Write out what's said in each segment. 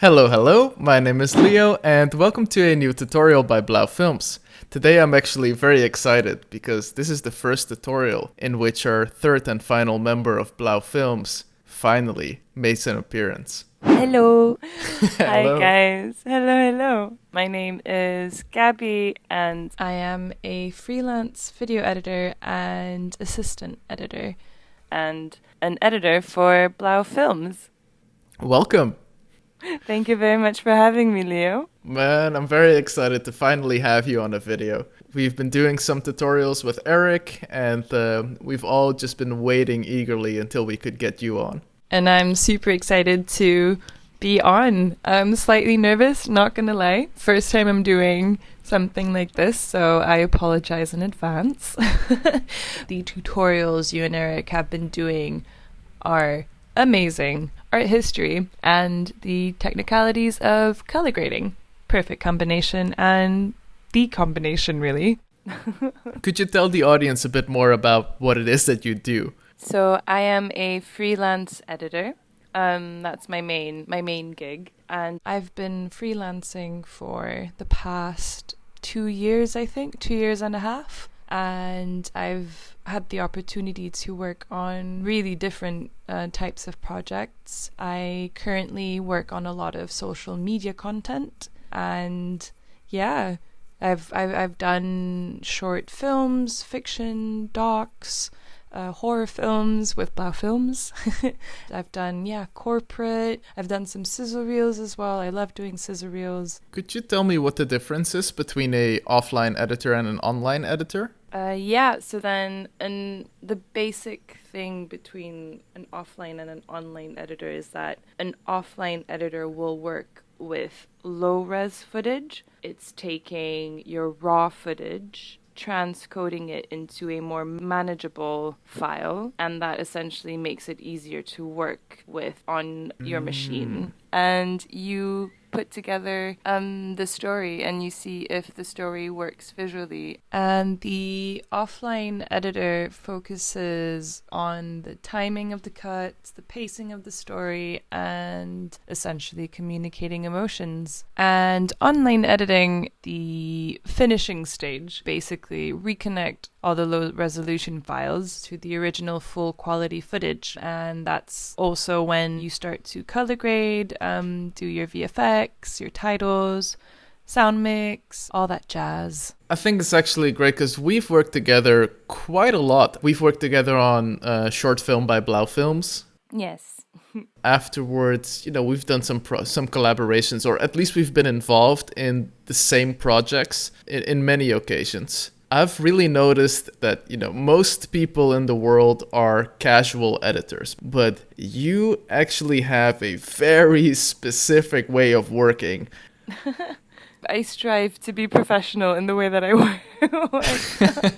Hello, hello, my name is Leo and welcome to a new tutorial by Blauw Films. Today I'm actually very excited because this is the first tutorial in which our third and final member of Blauw Films finally makes an appearance. Hello. Hi, Hello. guys. Hello. My name is Gaby, and I am a freelance video editor and assistant editor, and an editor for Blauw Films. Welcome. Thank you very much for having me, Leo. Man, I'm very excited to finally have you on a video. We've been doing some tutorials with Eric and we've all just been waiting eagerly until we could get you on. And I'm super excited to be on. I'm slightly nervous, not gonna lie. First time I'm doing something like this, so I apologize in advance. The tutorials you and Eric have been doing are amazing. Art history and the technicalities of color grading. Perfect combination, and the combination, really. Could you tell the audience a bit more about what it is that you do? So I am a freelance editor. That's my main gig, and I've been freelancing for the past 2 years, I think, 2 years and a half. And I've had the opportunity to work on really different types of projects. I currently work on a lot of social media content, and yeah, I've done short films, fiction, docs, horror films with Blauw Films. I've done corporate. I've done some sizzle reels as well. I love doing sizzle reels. Could you tell me what the difference is between a offline editor and an online editor? So then the basic thing between an offline and an online editor is that an offline editor will work with low-res footage. It's taking your raw footage, transcoding it into a more manageable file, and that essentially makes it easier to work with on your machine. And you put together the story and you see if the story works visually. And the offline editor focuses on the timing of the cuts, the pacing of the story, and essentially communicating emotions. And online editing, the finishing stage, basically reconnect all the low resolution files to the original full quality footage. And that's also when you start to color grade, do your VFX, your titles, sound mix, all that jazz. I think it's actually great because we've worked together quite a lot. We've worked together on a short film by Blauw Films. Yes. Afterwards, we've done some collaborations, or at least we've been involved in the same projects in many occasions. I've really noticed that, most people in the world are casual editors, but you actually have a very specific way of working. I strive to be professional in the way that I work.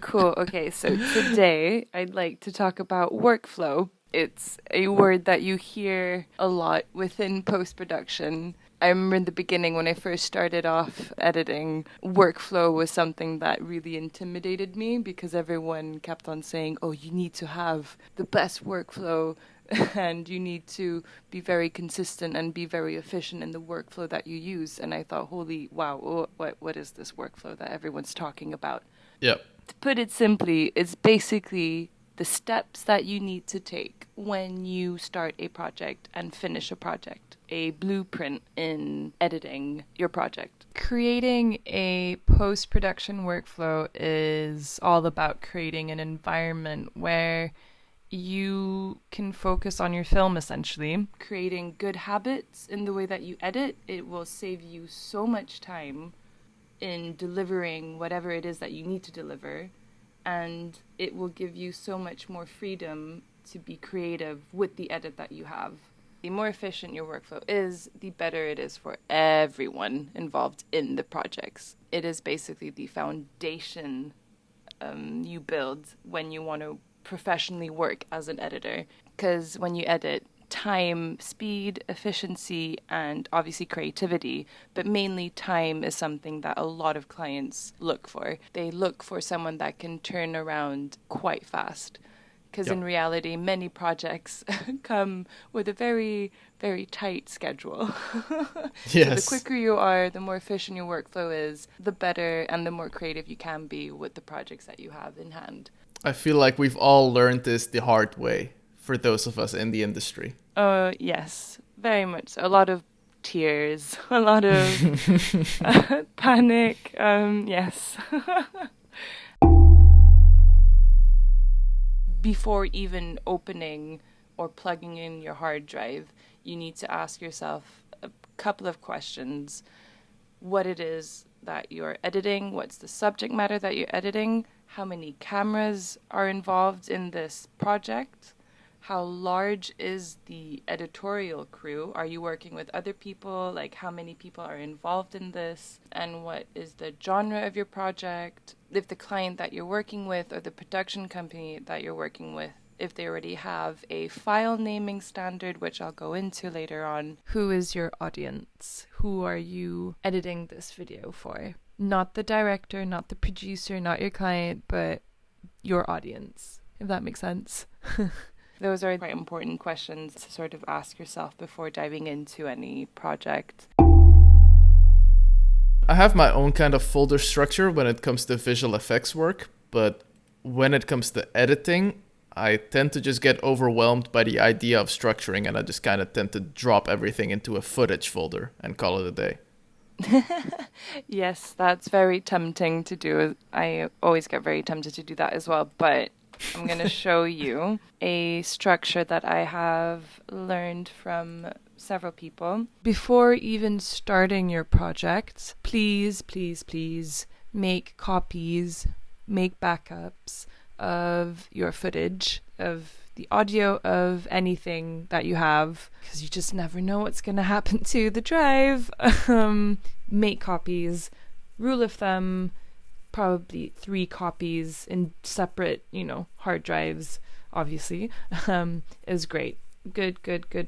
Cool. Okay, so today I'd like to talk about workflow. It's a word that you hear a lot within post-production. I remember in the beginning when I first started off editing, workflow was something that really intimidated me because everyone kept on saying, oh, you need to have the best workflow and you need to be very consistent and be very efficient in the workflow that you use. And I thought, holy wow, what is this workflow that everyone's talking about? Yep. To put it simply, it's basically the steps that you need to take when you start a project and finish a project, a blueprint in editing your project. Creating a post-production workflow is all about creating an environment where you can focus on your film, essentially. Creating good habits in the way that you edit, it will save you so much time in delivering whatever it is that you need to deliver. And it will give you so much more freedom to be creative with the edit that you have. The more efficient your workflow is, the better it is for everyone involved in the projects. It is basically the foundation you build when you want to professionally work as an editor. Because when you edit, time, speed, efficiency, and obviously creativity, but mainly time is something that a lot of clients look for. They look for someone that can turn around quite fast. Because Yep. in reality, many projects come with a very, very tight schedule. So the Yes. quicker you are, the more efficient your workflow is, the better and the more creative you can be with the projects that you have in hand. I feel like we've all learned this the hard way for those of us in the industry. Yes, very much so. A lot of tears, a lot of panic. Yes. Before even opening or plugging in your hard drive, you need to ask yourself a couple of questions. What it is that you're editing, what's the subject matter that you're editing, how many cameras are involved in this project, how large is the editorial crew? Are you working with other people? Like, how many people are involved in this? And what is the genre of your project? If the client that you're working with or the production company that you're working with, if they already have a file naming standard, which I'll go into later on. Who is your audience? Who are you editing this video for? Not the director, not the producer, not your client, but your audience, if that makes sense. Those are quite important questions to sort of ask yourself before diving into any project. I have my own kind of folder structure when it comes to visual effects work, but when it comes to editing, I tend to just get overwhelmed by the idea of structuring, and I just kind of tend to drop everything into a footage folder and call it a day. Yes, that's very tempting to do. I always get very tempted to do that as well, but I'm going to show you a structure that I have learned from several people. Before even starting your project, please, please, please make copies, make backups of your footage, of the audio of anything that you have, because you just never know what's going to happen to the drive. Make copies, rule of thumb, probably 3 copies in separate, hard drives, obviously, is great. Good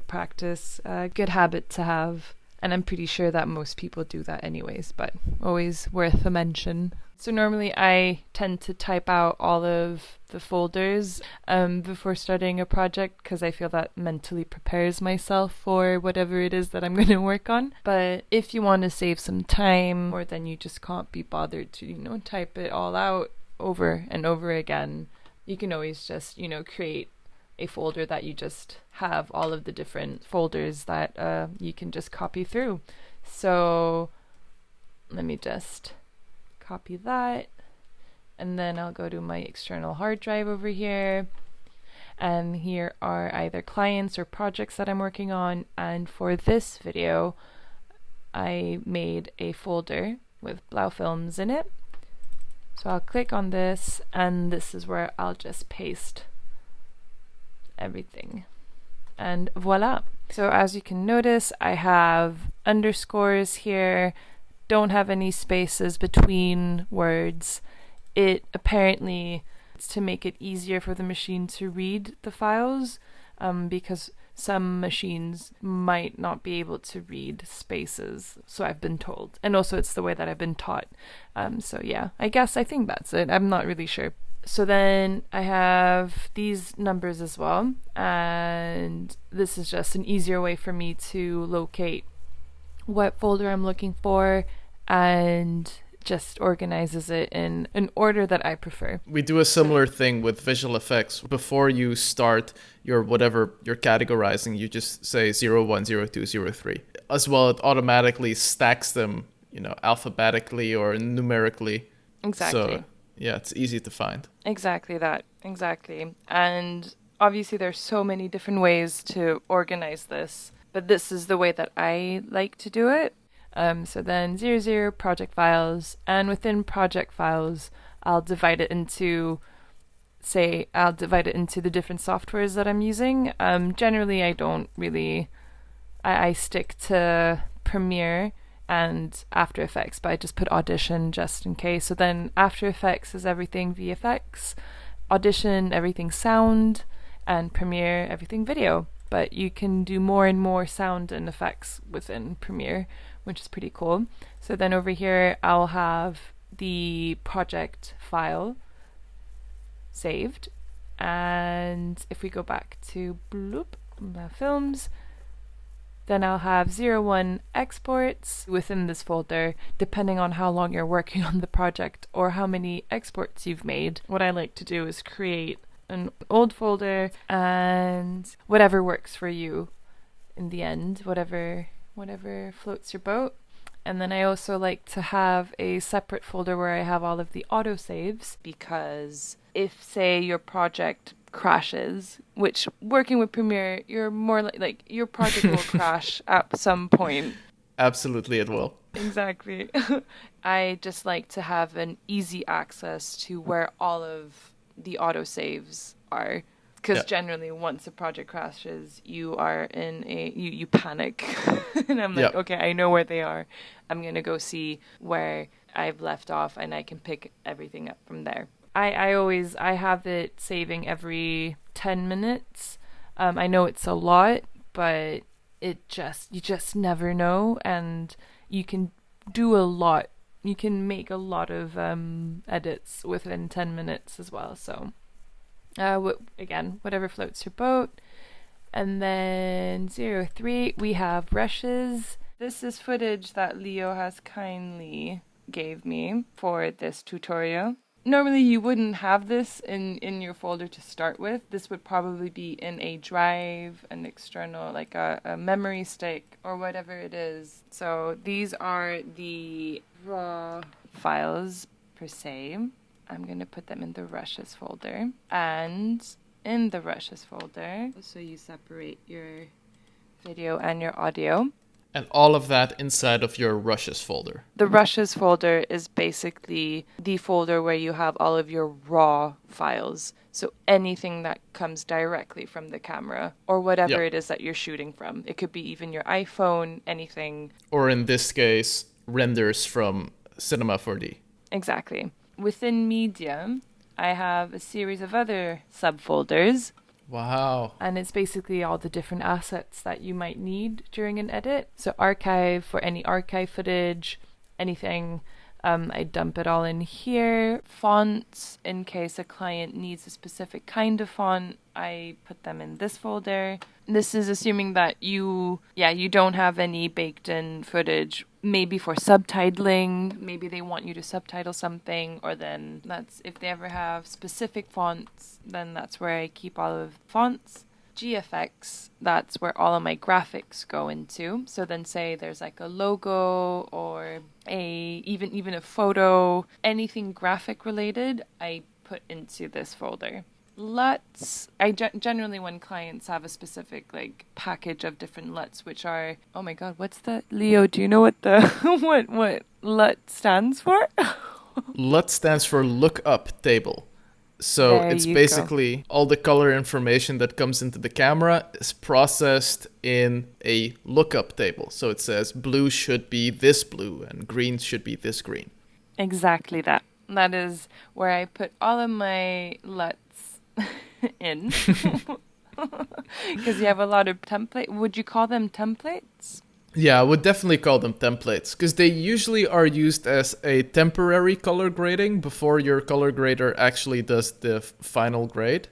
practice, good habit to have. And I'm pretty sure that most people do that anyways, but always worth a mention. So normally I tend to type out all of the folders before starting a project, because I feel that mentally prepares myself for whatever it is that I'm going to work on. But if you want to save some time, or then you just can't be bothered to, type it all out over and over again, you can always just, create a folder that you just have all of the different folders that you can just copy through. So let me just copy that, and then I'll go to my external hard drive over here, and here are either clients or projects that I'm working on. And for this video I made a folder with Blauw films in it, so I'll click on this, and this is where I'll just paste everything, and voila. So as you can notice, I have underscores here, don't have any spaces between words. It apparently, it's to make it easier for the machine to read the files, because some machines might not be able to read spaces, so I've been told, and also it's the way that I've been taught. So yeah, I think that's it. I'm not really sure. So then I have these numbers as well, and this is just an easier way for me to locate what folder I'm looking for, and just organizes it in an order that I prefer. We do a similar thing with visual effects. Before you start your whatever you're categorizing, you just say 0, 1, 0, 2, 0, 3. As well, it automatically stacks them, alphabetically or numerically. Exactly. So yeah, it's easy to find. Exactly that. Exactly. And obviously there's so many different ways to organize this, but this is the way that I like to do it. So then 00 project files, and within project files, I'll divide it into the different softwares that I'm using. Generally, I stick to Premiere and After Effects, but I just put Audition just in case. So then After Effects is everything VFX, Audition, everything sound, and Premiere, everything video. But you can do more and more sound and effects within Premiere, which is pretty cool. So then over here, I'll have the project file saved, And if we go back to films, then I'll have 01 exports within this folder, depending on how long you're working on the project or how many exports you've made. What I like to do is create an old folder and whatever works for you in the end, whatever floats your boat. And then I also like to have a separate folder where I have all of the autosaves, because if, say, your project crashes, which working with Premiere, you're more like your project will crash at some point. Absolutely, it will. Exactly. I just like to have an easy access to where all of the autosaves are. Because generally, once a project crashes, you are in you panic. And I'm like, okay, I know where they are. I'm going to go see where I've left off, and I can pick everything up from there. I have it saving every 10 minutes. I know it's a lot, but you just never know, and you can do a lot. You can make a lot of edits within 10 minutes as well, so... again, whatever floats your boat. And then 03, we have brushes. This is footage that Leo has kindly gave me for this tutorial. Normally you wouldn't have this in your folder to start with. This would probably be in a drive, an external, like a memory stick or whatever it is. So these are the raw files per se. I'm going to put them in the rushes folder. And in the rushes folder, so you separate your video and your audio. And all of that inside of your rushes folder. The rushes folder is basically the folder where you have all of your raw files. So anything that comes directly from the camera or whatever it is that you're shooting from. It could be even your iPhone, anything. Or in this case, renders from Cinema 4D. Exactly. Within media, I have a series of other subfolders. Wow. And it's basically all the different assets that you might need during an edit. So archive for any archive footage, anything. I dump it all in here. Fonts, in case a client needs a specific kind of font, I put them in this folder. This is assuming that you don't have any baked in footage, maybe for subtitling. Maybe they want you to subtitle something, or then that's if they ever have specific fonts, then that's where I keep all of the fonts. GFX, that's where all of my graphics go into. So then say there's like a logo or even a photo, anything graphic related, I put into this folder. LUTs, generally when clients have a specific like package of different LUTs, which are, oh my god, what's the, Leo, do you know what the what LUT stands for? LUT stands for lookup table. So it's basically all the color information that comes into the camera is processed in a lookup table. So it says blue should be this blue and green should be this green. Exactly that. That is where I put all of my LUTs in. Because you have a lot of template. Would you call them templates? Yeah, I would definitely call them templates, because they usually are used as a temporary color grading before your color grader actually does the final grade.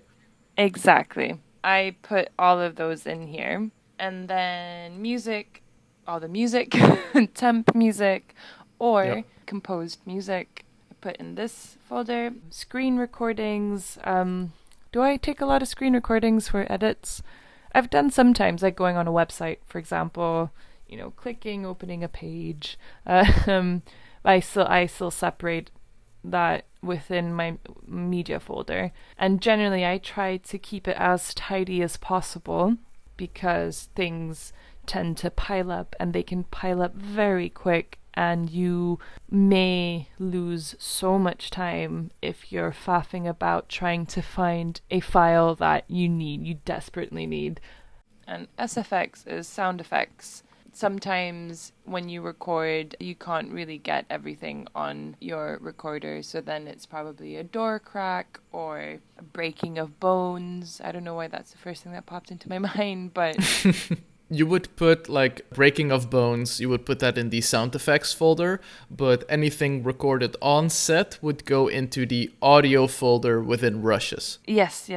Exactly. I put all of those in here. And then music, all the music, temp music, or composed music, I put in this folder. Screen recordings. Do I take a lot of screen recordings for edits? I've done sometimes, like going on a website, for example, clicking, opening a page. I still separate that within my media folder. And generally I try to keep it as tidy as possible, because things tend to pile up, and they can pile up very quick, and you may lose so much time if you're faffing about trying to find a file that you desperately need. And SFX is sound effects. Sometimes when you record, you can't really get everything on your recorder, so then it's probably a door crack or a breaking of bones. I don't know why that's the first thing that popped into my mind, but You would put like breaking of bones, you would put that in the sound effects folder, but anything recorded on set would go into the audio folder within Rushes. Yes. Okay,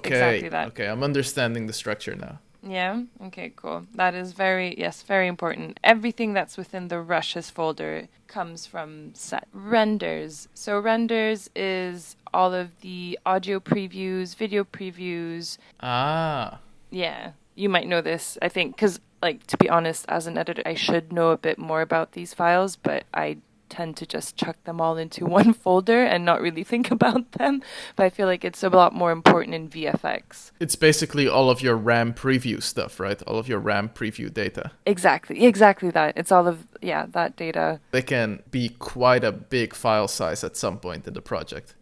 Exactly that. okay, I'm understanding the structure now. Yeah. Okay, cool. That is very important. Everything that's within the Rushes folder comes from set. Renders. So renders is all of the audio previews, video previews. Ah, Yeah. You might know this, I think, because, like, to be honest, as an editor, I should know a bit more about these files, but I tend to just chuck them all into one folder and not really think about them. But I feel like it's a lot more important in VFX. it's basically all of your RAM preview stuff, right? All of your RAM preview data. Exactly that. It's all of, that data. They can be quite a big file size at some point in the project.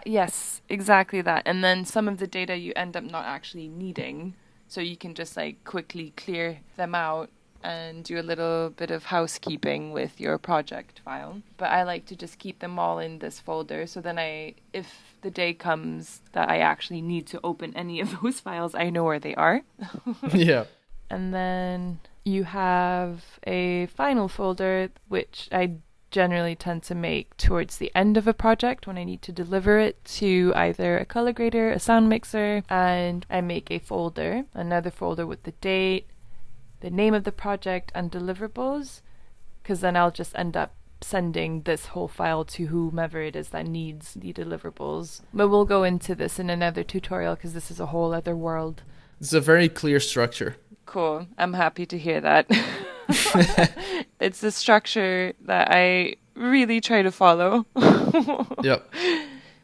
Yes, exactly that. And then some of the data you end up not actually needing. So you can just like quickly clear them out and do a little bit of housekeeping with your project file. But I like to just keep them all in this folder. So then if the day comes that I actually need to open any of those files, I know where they are. Yeah. And then you have a final folder, which I generally tend to make towards the end of a project when I need to deliver it to either a color grader, a sound mixer, and I make another folder with the date, the name of the project, and deliverables, because then I'll just end up sending this whole file to whomever it is that needs the deliverables. But we'll go into this in another tutorial because this is a whole other world. It's a very clear structure. Cool. I'm happy to hear that. It's a structure that I really try to follow. Yep.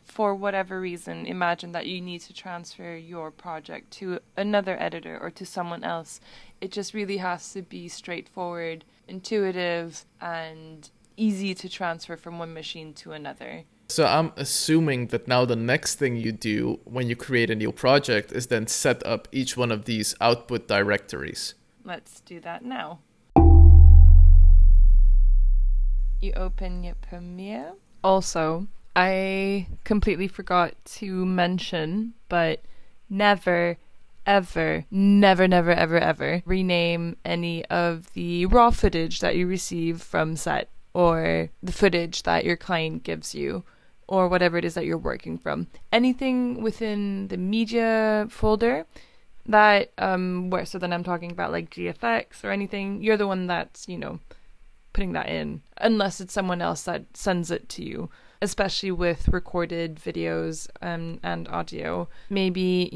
For whatever reason, imagine that you need to transfer your project to another editor or to someone else. It just really has to be straightforward, intuitive, and easy to transfer from one machine to another. So I'm assuming that now the next thing you do when you create a new project is then set up each one of these output directories. Let's do that now. You open your Premiere. Also, I completely forgot to mention, but never, ever rename any of the raw footage that you receive from set or the footage that your client gives you or whatever it is that you're working from. Anything within the media folder that, so then I'm talking about like GFX or anything, you're the one that's, putting that in, unless it's someone else that sends it to you, especially with recorded videos and audio. Maybe,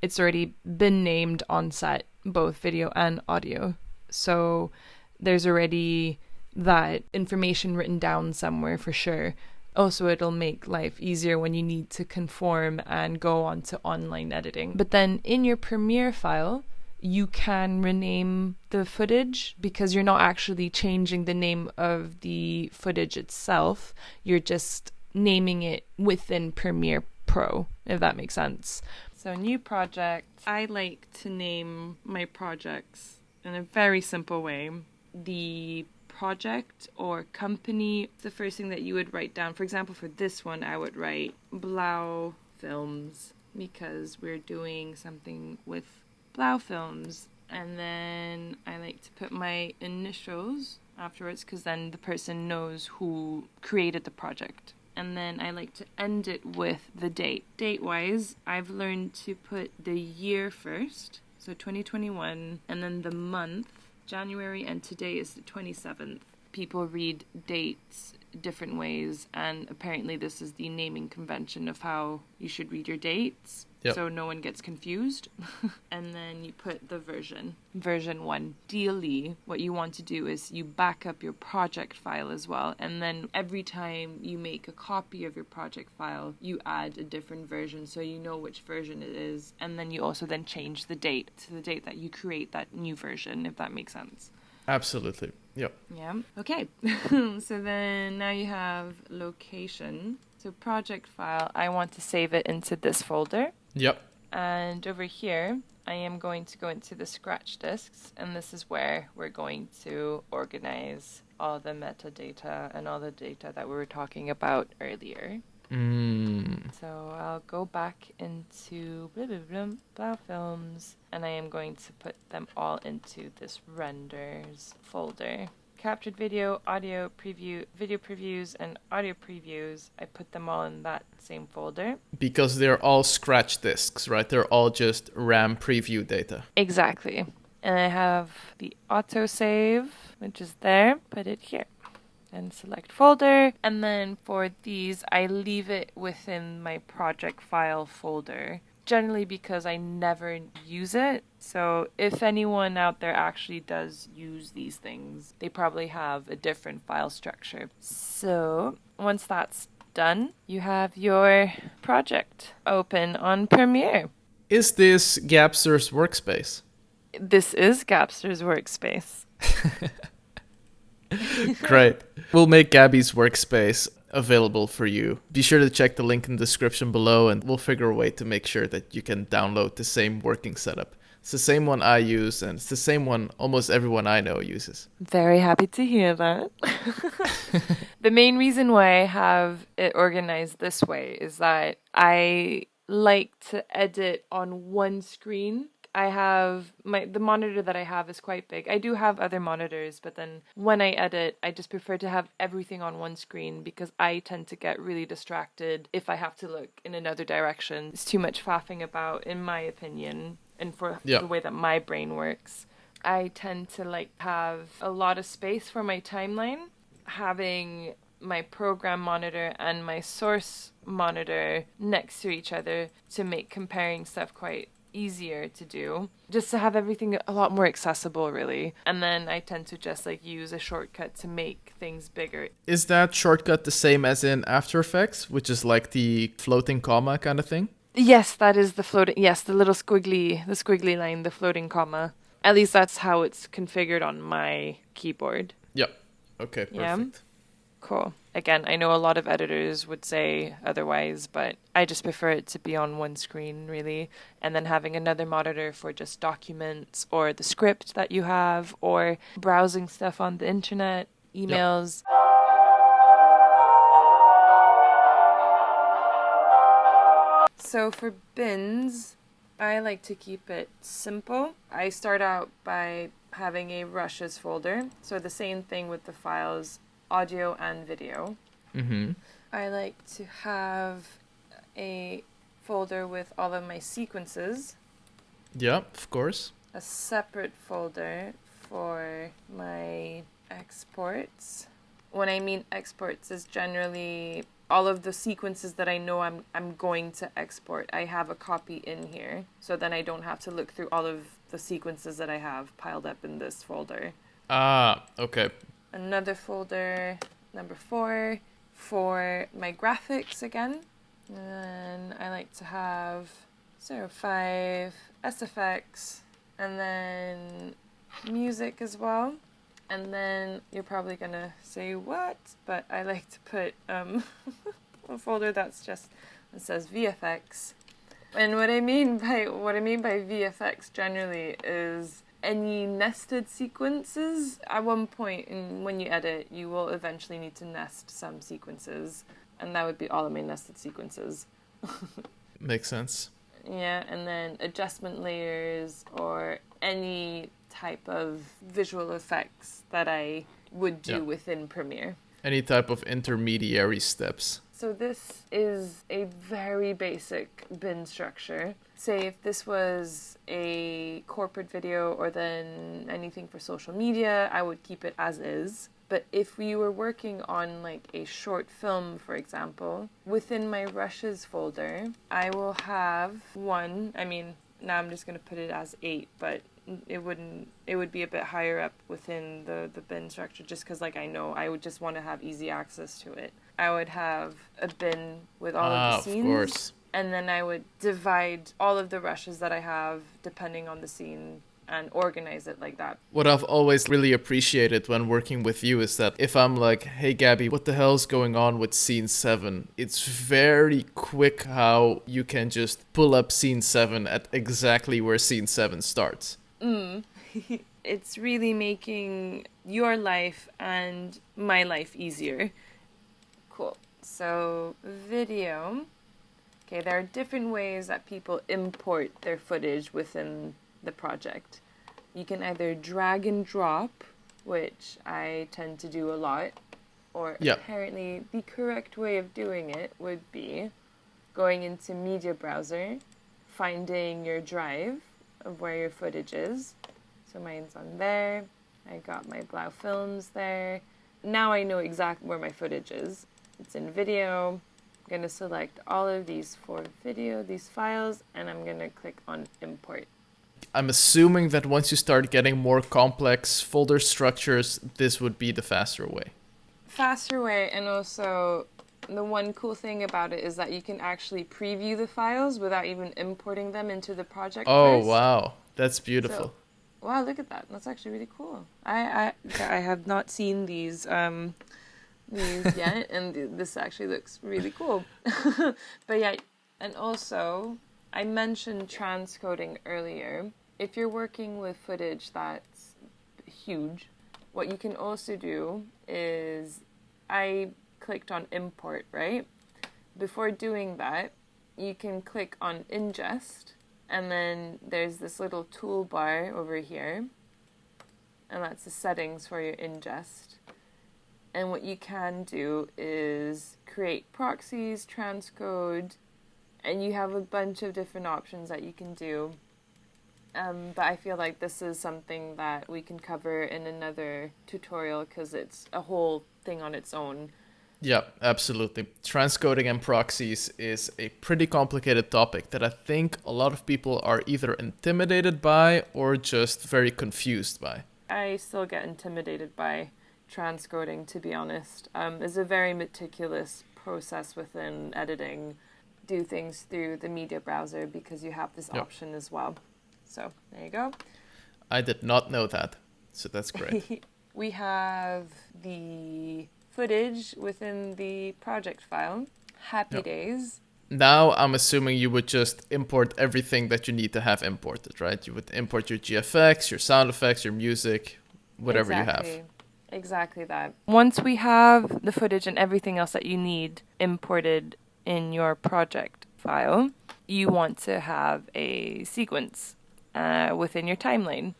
it's already been named on set, both video and audio. So there's already that information written down somewhere for sure. Also, it'll make life easier when you need to conform and go on to online editing. But then in your Premiere file, you can rename the footage because you're not actually changing the name of the footage itself. You're just naming it within Premiere Pro, if that makes sense. So new project. I like to name my projects in a very simple way. The project or company, the first thing that you would write down. For example, for this one, I would write Blauw Films because we're doing something with Blauw Films. And then I like to put my initials afterwards because then the person knows who created the project. And then I like to end it with the date. Date-wise, I've learned to put the year first, so 2021, and then the month, January, and today is the 27th. People read dates different ways, and apparently this is the naming convention of how you should read your dates. Yep. So no one gets confused. And then you put the version 1. Ideally, what you want to do is you back up your project file as well. And then every time you make a copy of your project file, you add a different version so you know which version it is. And then you also then change the date to the date that you create that new version, if that makes sense. Absolutely. Yep. Yeah. Okay. So then now you have location. So project file, I want to save it into this folder. Yep. And over here, I am going to go into the scratch disks, and this is where we're going to organize all the metadata and all the data that we were talking about earlier. So I'll go back into Blauw Films, and I am going to put them all into this renders folder. Captured video, audio preview, video previews, and audio previews. I put them all in that same folder. Because they're all scratch disks, right? They're all just RAM preview data. Exactly. And I have the autosave, which is there. Put it here. And select folder. And then for these, I leave it within my project file folder. Generally because I never use it. So if anyone out there actually does use these things, they probably have a different file structure. So once that's done, you have your project open on Premiere. Is this Gapster's workspace? This is Gapster's workspace. Great. We'll make Gaby's workspace available for you. Be sure to check the link in the description below, and we'll figure a way to make sure that you can download the same working setup. It's the same one I use, and it's the same one almost everyone I know uses. Very happy to hear that. The main reason why I have it organized this way is that I like to edit on one screen. I have the monitor that I have is quite big. I do have other monitors, but then when I edit, I just prefer to have everything on one screen because I tend to get really distracted if I have to look in another direction. It's too much faffing about, in my opinion, and for the way that my brain works. I tend to have a lot of space for my timeline. Having my program monitor and my source monitor next to each other to make comparing stuff quite easier to do, just to have everything a lot more accessible, really. And then I tend to just use a shortcut to make things bigger. Is that shortcut the same as in After Effects, which is like the floating comma kind of thing? Yes, that is the floating, the little squiggly line, the floating comma. At least that's how it's configured on my keyboard. Yep. Okay, perfect. Yeah. Cool. Again, I know a lot of editors would say otherwise, but I just prefer it to be on one screen, really. And then having another monitor for just documents or the script that you have or browsing stuff on the internet, emails. Yep. So for bins, I like to keep it simple. I start out by having a rushes folder. So the same thing with the files, audio and video. Mm-hmm. I like to have a folder with all of my sequences. Yeah, of course. A separate folder for my exports. When I mean exports, is generally all of the sequences that I know I'm going to export. I have a copy in here, so then I don't have to look through all of the sequences that I have piled up in this folder. Ah, okay. Another folder, number 4, for my graphics again. And I like to have 05, SFX, and then music as well. And then you're probably gonna say what? But I like to put a folder that says VFX. And what I mean by VFX generally is any nested sequences. At one point when you edit, you will eventually need to nest some sequences, and that would be all of my nested sequences. Makes sense. Yeah, and then adjustment layers or any type of visual effects that I would do within Premiere. Any type of intermediary steps. So this is a very basic bin structure. Say if this was a corporate video or then anything for social media, I would keep it as is. But if we were working on a short film, for example, within my rushes folder, I will have now I'm just going to put it as 8, but it would be a bit higher up within the bin structure just because I know I would just want to have easy access to it. I would have a bin with all of the scenes. Of course. And then I would divide all of the rushes that I have depending on the scene and organize it like that. What I've always really appreciated when working with you is that if I'm like, hey Gaby, what the hell's going on with scene 7? It's very quick how you can just pull up scene 7 at exactly where scene 7 starts. It's really making your life and my life easier. Cool. So video. Okay, there are different ways that people import their footage within the project. You can either drag and drop, which I tend to do a lot, or Yeah. apparently the correct way of doing it would be going into Media Browser, finding your drive of where your footage is. So mine's on there. I got my Blauw films there. Now I know exactly where my footage is. It's in video. I'm going to select all of these for video, these files, and I'm going to click on import. I'm assuming that once you start getting more complex folder structures, this would be the faster way. Faster way, and also the one cool thing about it is that you can actually preview the files without even importing them into the project first. Wow. That's beautiful. So, wow, look at that. That's actually really cool. I have not seen these yet, and this actually looks really cool. But yeah, and also I mentioned transcoding earlier. If you're working with footage that's huge, what you can also do is, I clicked on import, right? Before doing that, you can click on ingest, and then there's this little toolbar over here, and that's the settings for your ingest. And what you can do is create proxies, transcode, and you have a bunch of different options that you can do. But I feel like this is something that we can cover in another tutorial because it's a whole thing on its own. Yeah, absolutely. Transcoding and proxies is a pretty complicated topic that I think a lot of people are either intimidated by or just very confused by. I still get intimidated by transcoding, to be honest. It's a very meticulous process within editing. Do things through the media browser because you have this option as well. So there you go. I did not know that, so that's great. We have the footage within the project file. Happy days. Now I'm assuming you would just import everything that you need to have imported, right? You would import your GFX, your sound effects, your music, whatever you have. Exactly that. Once we have the footage and everything else that you need imported in your project file, you want to have a sequence within your timeline.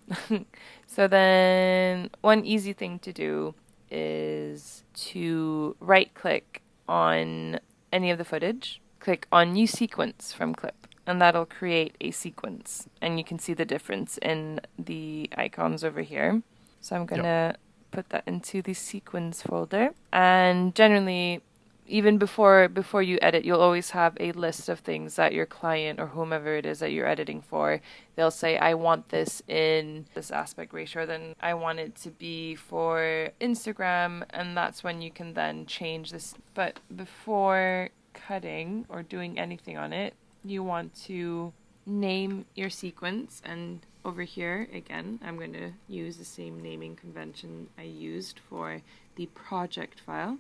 So then one easy thing to do is to right click on any of the footage, click on new sequence from clip, and that'll create a sequence. And you can see the difference in the icons over here. So I'm going to put that into the sequence folder. And generally, even before you edit, you'll always have a list of things that your client or whomever it is that you're editing for, they'll say, I want this in this aspect ratio, then I want it to be for Instagram, and that's when you can then change this. But before cutting or doing anything on it, you want to name your sequence, and over here, again, I'm going to use the same naming convention I used for the project file.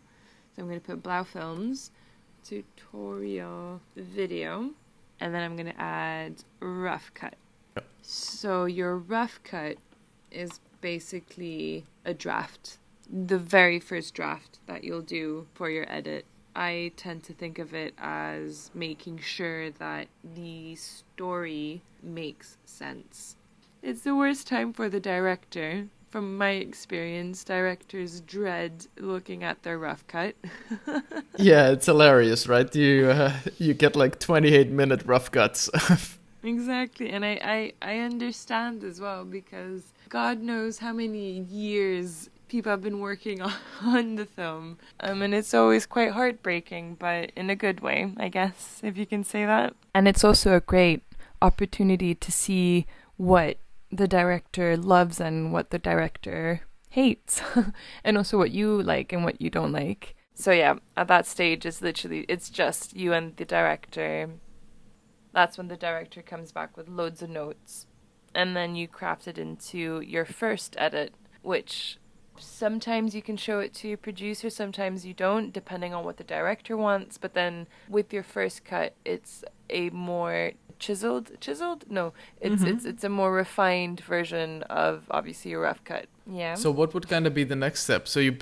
So I'm going to put Blauw Films, tutorial video, and then I'm going to add rough cut. Yep. So your rough cut is basically a draft, the very first draft that you'll do for your edit. I tend to think of it as making sure that the story makes sense. It's the worst time for the director. From my experience, directors dread looking at their rough cut. Yeah, it's hilarious, right? You get like 28-minute rough cuts. Exactly, and I understand as well, because God knows how many years people have been working on the film. And it's always quite heartbreaking, but in a good way, I guess, if you can say that. And it's also a great opportunity to see what the director loves and what the director hates, and also what you like and what you don't like. So yeah, at that stage, it's just you and the director. That's when the director comes back with loads of notes, and then you craft it into your first edit, which sometimes you can show it to your producer, sometimes you don't, depending on what the director wants. But then with your first cut, it's a more chiseled? No, it's a more refined version of obviously a rough cut. Yeah. So what would kind of be the next step? So you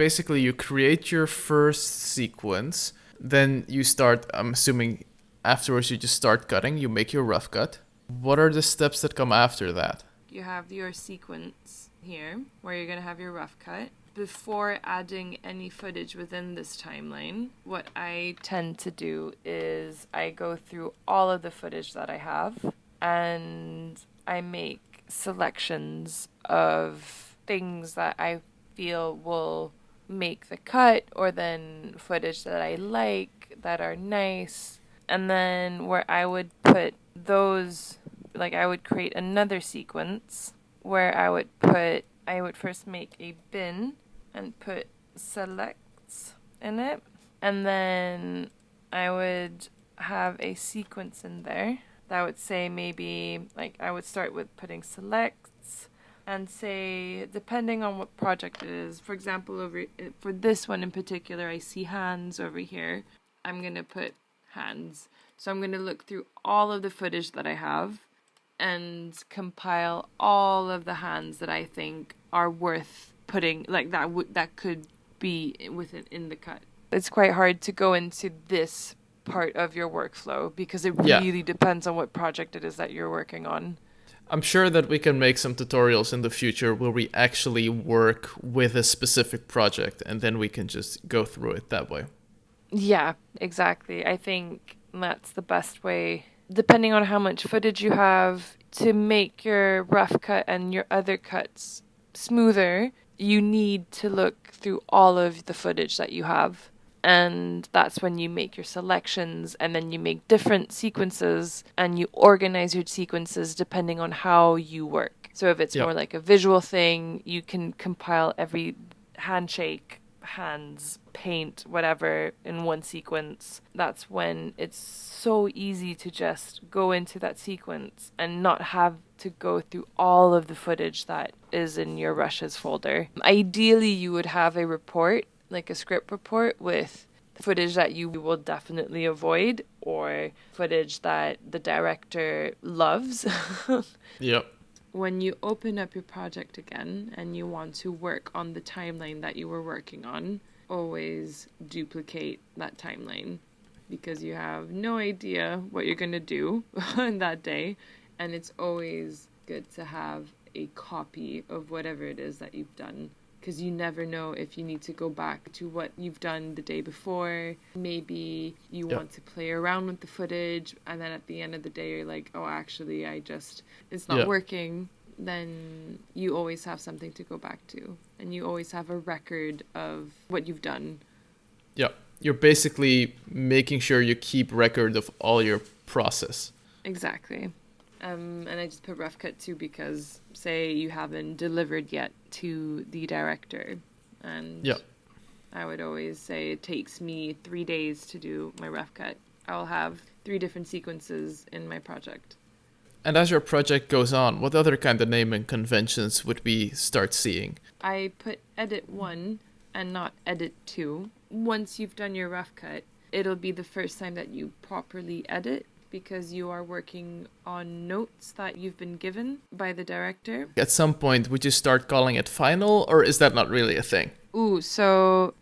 create your first sequence. Then you start, I'm assuming afterwards you just start cutting, you make your rough cut. What are the steps that come after that? You have your sequence here where you're going to have your rough cut. Before adding any footage within this timeline, what I tend to do is I go through all of the footage that I have and I make selections of things that I feel will make the cut, or then footage that I like, that are nice. And then where I would put those, like I would create another sequence where I would first make a bin and put selects in it. And then I would have a sequence in there that would say maybe, like I would start with putting selects and say, depending on what project it is, for example, for this one in particular, I see hands over here. I'm going to put hands. So I'm going to look through all of the footage that I have and compile all of the hands that I think are worth putting, like that could be in the cut. It's quite hard to go into this part of your workflow because it really depends on what project it is that you're working on. I'm sure that we can make some tutorials in the future where we actually work with a specific project and then we can just go through it that way. Yeah, exactly. I think that's the best way, depending on how much footage you have, to make your rough cut and your other cuts smoother. You need to look through all of the footage that you have. And that's when you make your selections, and then you make different sequences and you organize your sequences depending on how you work. So if it's more like a visual thing, you can compile every handshake, hands, paint, whatever in one sequence. That's when it's so easy to just go into that sequence and not have to go through all of the footage that is in your rushes folder. Ideally, you would have a report, like a script report with footage that you will definitely avoid or footage that the director loves. Yep. When you open up your project again and you want to work on the timeline that you were working on, always duplicate that timeline because you have no idea what you're going to do on that day. And it's always good to have a copy of whatever it is that you've done, because you never know if you need to go back to what you've done the day before. Maybe you want to play around with the footage, and then at the end of the day, you're like, oh, actually, it's not working. Then you always have something to go back to, and you always have a record of what you've done. Yeah. You're basically making sure you keep record of all your process. Exactly. And I just put rough cut too because, say, you haven't delivered yet to the director. And I would always say it takes me 3 days to do my rough cut. I'll have 3 different sequences in my project. And as your project goes on, what other kind of naming conventions would we start seeing? I put edit 1 and not edit 2. Once you've done your rough cut, it'll be the first time that you properly edit, because you are working on notes that you've been given by the director. At some point, would you start calling it final, or is that not really a thing? Ooh, so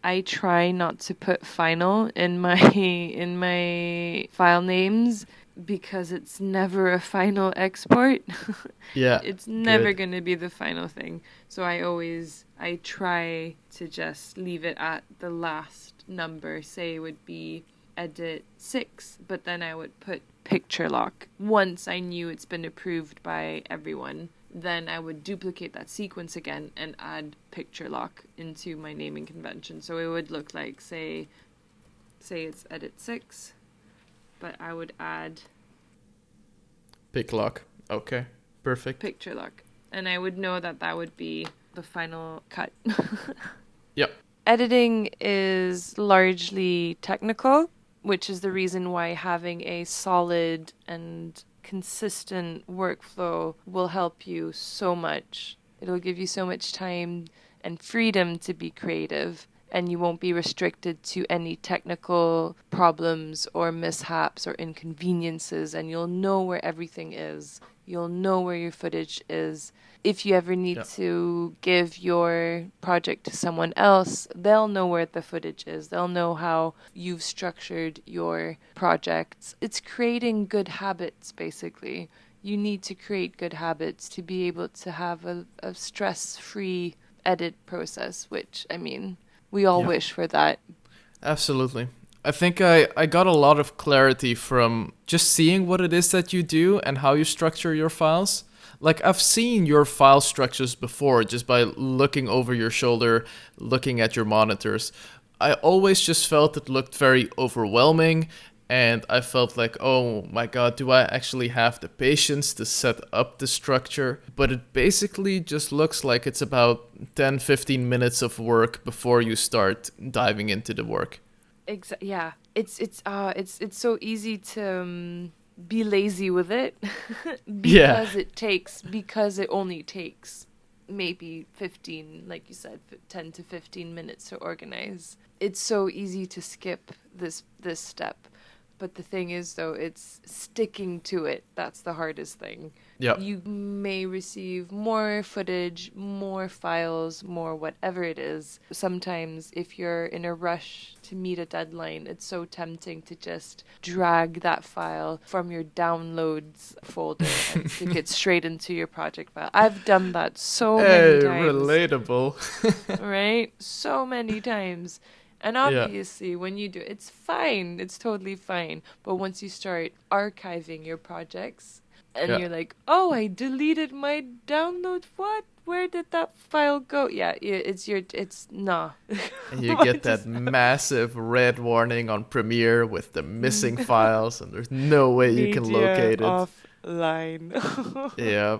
I try not to put final in my file names because it's never a final export. Yeah. It's never going to be the final thing. So I try to just leave it at the last number. Say it would be edit 6, but then I would put picture lock. Once I knew it's been approved by everyone, then I would duplicate that sequence again and add picture lock into my naming convention. So it would look like, say it's edit 6, but I would add pic lock. Okay, perfect. Picture lock. And I would know that would be the final cut. Yep. Editing is largely technical, which is the reason why having a solid and consistent workflow will help you so much. It'll give you so much time and freedom to be creative, and you won't be restricted to any technical problems or mishaps or inconveniences, and you'll know where everything is. You'll know where your footage is. If you ever need to give your project to someone else, they'll know where the footage is. They'll know how you've structured your projects. It's creating good habits, basically. You need to create good habits to be able to have a stress-free edit process, which, I mean, we all wish for that. Absolutely. I think I got a lot of clarity from just seeing what it is that you do and how you structure your files. Like, I've seen your file structures before just by looking over your shoulder, looking at your monitors. I always just felt it looked very overwhelming, and I felt like, oh my god, do I actually have the patience to set up the structure? But it basically just looks like it's about 10-15 minutes of work before you start diving into the work. Yeah, it's so easy to be lazy with it because it only takes maybe 15, like you said, 10 to 15 minutes to organize. It's so easy to skip this step. But the thing is, though, it's sticking to it. That's the hardest thing. Yeah. You may receive more footage, more files, more whatever it is. Sometimes if you're in a rush to meet a deadline, it's so tempting to just drag that file from your downloads folder and stick it straight into your project file. I've done that so many times. Relatable. Right? So many times. And obviously, when you do, it's fine. It's totally fine. But once you start archiving your projects and you're like, oh, I deleted my download. What? Where did that file go? Yeah, it's nah. And you get that massive red warning on Premiere with the missing files, and there's no way you can locate it. Offline. Yeah.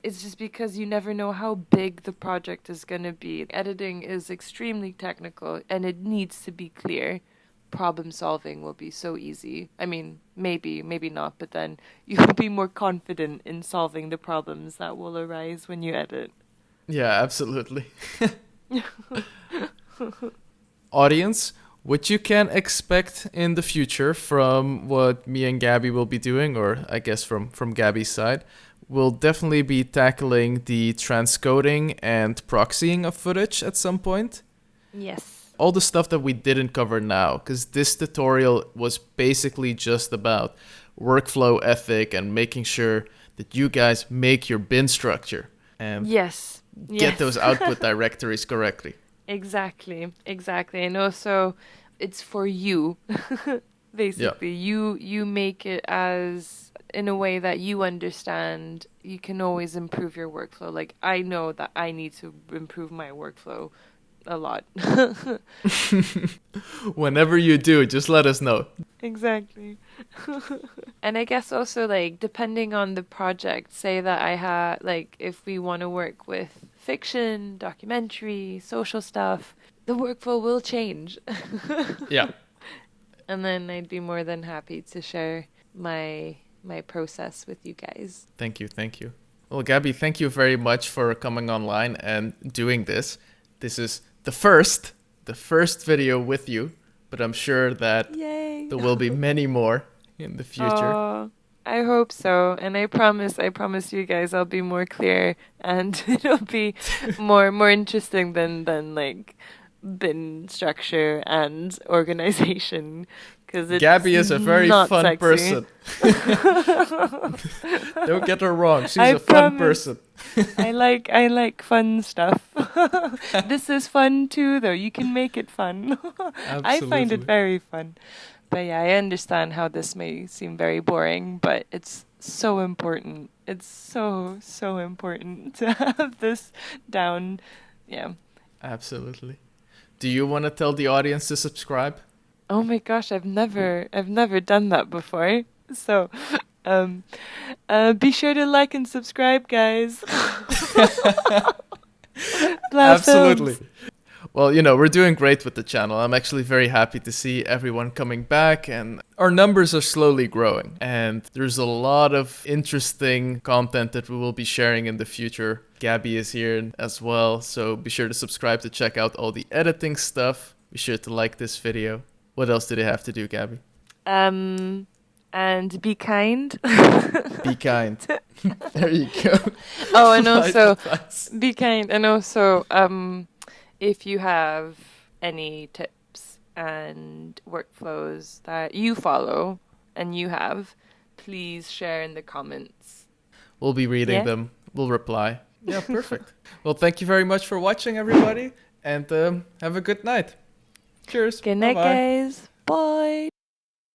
It's just because you never know how big the project is going to be. Editing is extremely technical and it needs to be clear. Problem solving will be so easy. I mean, maybe not, but then you'll be more confident in solving the problems that will arise when you edit. Yeah, absolutely. Audience, what you can expect in the future from what me and Gaby will be doing, or I guess from Gaby's side, we'll definitely be tackling the transcoding and proxying of footage at some point. Yes. All the stuff that we didn't cover now, because this tutorial was basically just about workflow ethic and making sure that you guys make your bin structure and get those output directories correctly. Exactly. And also, it's for you. Basically, you make it as in a way that you understand. You can always improve your workflow. Like, I know that I need to improve my workflow a lot. Whenever you do, just let us know. Exactly. And I guess also, like, depending on the project, say that I have, like, if we want to work with fiction, documentary, social stuff, the workflow will change. Yeah. And then I'd be more than happy to share my process with you guys. Thank you. Well, Gaby, thank you very much for coming online and doing this. This is the first video with you, but I'm sure that there will be many more in the future. Oh, I hope so. And I promise you guys I'll be more clear and it'll be more interesting than like bin structure and organization, because Gaby is a very fun sexy person. Don't get her wrong, she's a fun person. I like fun stuff. This is fun too, though. You can make it fun. I find it very fun. But yeah, I understand how this may seem very boring, but it's so important. It's so important to have this down. Yeah. Absolutely. Do you want to tell the audience to subscribe? Oh my gosh, I've never done that before. So, be sure to like and subscribe, guys. Absolutely. Well, we're doing great with the channel. I'm actually very happy to see everyone coming back, and our numbers are slowly growing. And there's a lot of interesting content that we will be sharing in the future. Gaby is here as well, so be sure to subscribe to check out all the editing stuff. Be sure to like this video. What else do they have to do, Gaby? And be kind. Be kind. There you go. Oh, and Life also advice. be kind. And also, if you have any tips and workflows that you follow and you have, please share in the comments. We'll be reading Yeah. them. We'll reply. Yeah, perfect. Well, thank you very much for watching, everybody, and have a good night. Cheers. Good night, Bye-bye. guys. Bye.